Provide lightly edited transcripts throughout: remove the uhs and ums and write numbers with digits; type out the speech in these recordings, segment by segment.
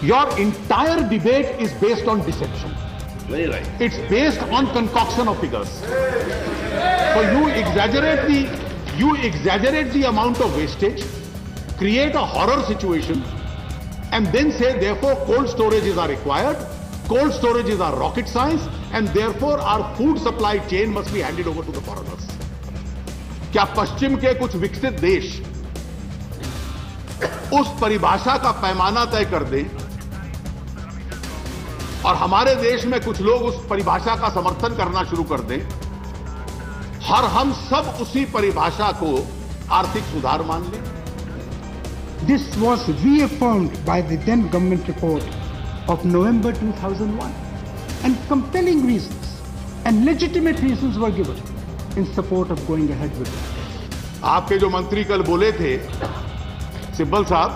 Your entire debate is based on deception. Very right. It's based on concoction of figures. So you exaggerate the amount of wastage, create a horror situation, and then say therefore cold storages are required, cold storages are rocket science, and therefore our food supply chain must be handed over to the foreigners. क्या पश्चिम के कुछ विकसित देश उस परिभाषा का पैमाना तय कर दें और हमारे देश में कुछ लोग उस परिभाषा का समर्थन करना शुरू कर दें, हम सब उसी परिभाषा को आर्थिक सुधार मान लें? This was reaffirmed by the then government report of November 2001, and compelling reasons and legitimate reasons were given in support of going ahead with it. आपके जो मंत्री कल बोले थे सिब्बल साहब,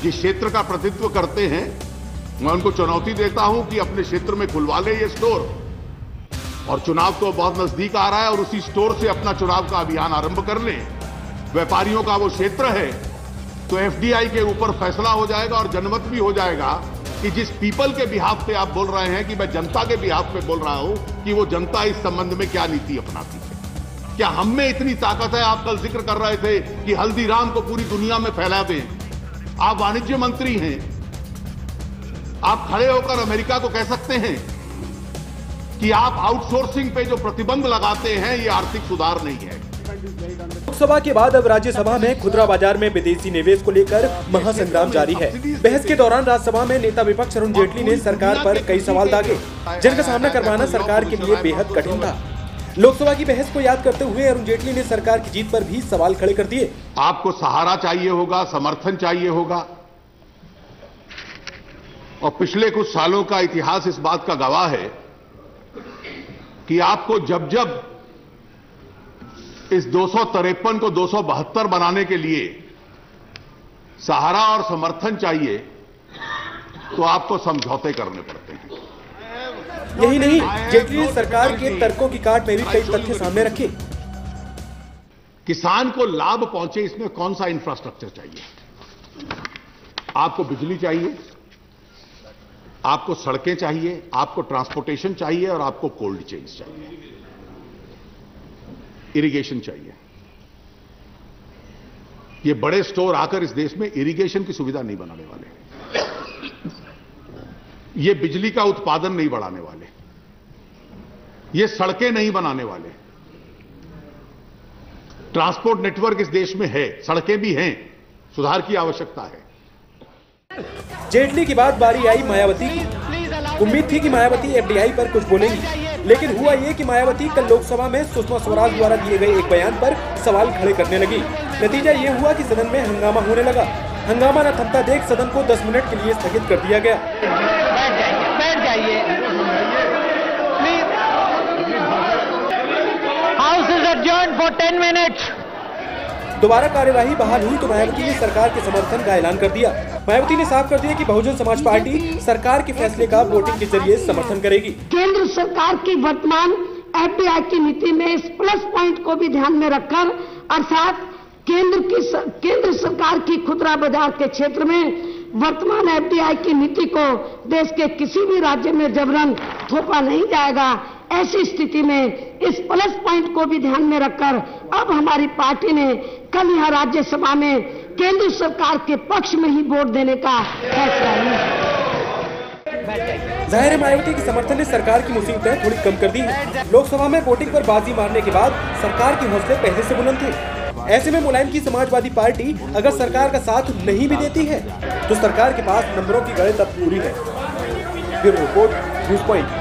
जिस क्षेत्र का प्रतिनिधित्व करते हैं, मैं उनको चुनौती देता हूं कि अपने क्षेत्र में खुलवा ले ये स्टोर, और चुनाव तो बहुत नजदीक आ रहा है और उसी स्टोर से अपना चुनाव का अभियान आरंभ कर लें। व्यापारियों का वो क्षेत्र है तो एफडीआई के ऊपर फैसला हो जाएगा और जनमत भी हो जाएगा कि जिस पीपल के बिहाफ पे आप बोल रहे हैं कि मैं जनता के बिहाफ पे बोल रहा हूं कि वो जनता इस संबंध में क्या नीति अपनाती है। क्या हम में इतनी ताकत है? आप कल जिक्र कर रहे थे कि हल्दीराम को पूरी दुनिया में फैला दें। आप वाणिज्य मंत्री हैं, आप खड़े होकर अमेरिका को कह सकते हैं कि आप आउटसोर्सिंग पे जो प्रतिबंध लगाते हैं ये आर्थिक सुधार नहीं है। लोकसभा के बाद अब राज्यसभा में खुदरा बाजार में विदेशी निवेश को लेकर महासंग्राम जारी है। बहस के दौरान राज्यसभा में नेता विपक्ष अरुण जेटली ने सरकार पर कई सवाल दागे, जिनका सामना करवाना सरकार के लिए बेहद कठिन था। लोकसभा की बहस को याद करते हुए अरुण जेटली ने सरकार की जीत पर भी सवाल खड़े कर दिए। आपको सहारा चाहिए होगा, समर्थन चाहिए होगा, और पिछले कुछ सालों का इतिहास इस बात का गवाह है कि आपको जब जब इस 253 को 272 बनाने के लिए सहारा और समर्थन चाहिए तो आपको समझौते करने पड़ते हैं। यही नहीं, जेटली ने सरकार के तर्कों की काट में भी कई तथ्य सामने रखे। किसान को लाभ पहुंचे इसमें कौन सा इंफ्रास्ट्रक्चर चाहिए? आपको बिजली चाहिए, आपको सड़कें चाहिए, आपको ट्रांसपोर्टेशन चाहिए और आपको कोल्ड चेन्स चाहिए, इरिगेशन चाहिए। ये बड़े स्टोर आकर इस देश में इरिगेशन की सुविधा नहीं बनाने वाले, ये बिजली का उत्पादन नहीं बढ़ाने वाले, ये सड़कें नहीं बनाने वाले। ट्रांसपोर्ट नेटवर्क इस देश में है, सड़कें भी हैं, सुधार की आवश्यकता है। जेटली की बात बारी आई मायावती की। उम्मीद थी कि मायावती एफडीआई पर कुछ बोलेंगी, लेकिन हुआ ये कि मायावती कल लोकसभा में सुषमा स्वराज द्वारा दिए गए एक बयान पर सवाल खड़े करने लगी। नतीजा ये हुआ कि सदन में हंगामा होने लगा। हंगामा न थमता देख सदन को 10 मिनट के लिए स्थगित कर दिया गया। बैठ जाइए। House is adjourned for 10 minutes. दोबारा कार्यवाही बहाल हुई तो मायावती ने सरकार के समर्थन का ऐलान कर दिया। मायावती ने साफ कर दिया कि बहुजन समाज पार्टी सरकार के फैसले का वोटिंग के जरिए समर्थन करेगी। केंद्र सरकार की वर्तमान एफडीआई की नीति में इस प्लस पॉइंट को भी ध्यान में रखकर, अर्थात केंद्र सरकार की खुदरा बाजार के क्षेत्र में वर्तमान एफडीआई की नीति को देश के किसी भी राज्य में जबरन थोपा नहीं जाएगा। ऐसी स्थिति में इस प्लस पॉइंट को भी ध्यान में रखकर अब हमारी पार्टी ने कल यहां राज्यसभा में केंद्र सरकार के पक्ष में ही वोट देने का फैसला लिया। जाहिर है मायावती के समर्थन ने सरकार की मुसीबतें थोड़ी कम कर दी है। लोकसभा में वोटिंग पर बाजी मारने के बाद सरकार के हौसले पहले से बुलंद थे। ऐसे में मुलायम की समाजवादी पार्टी अगर सरकार का साथ नहीं भी देती है तो सरकार के पास नंबरों की गणित अब पूरी है। Bureau report, news point.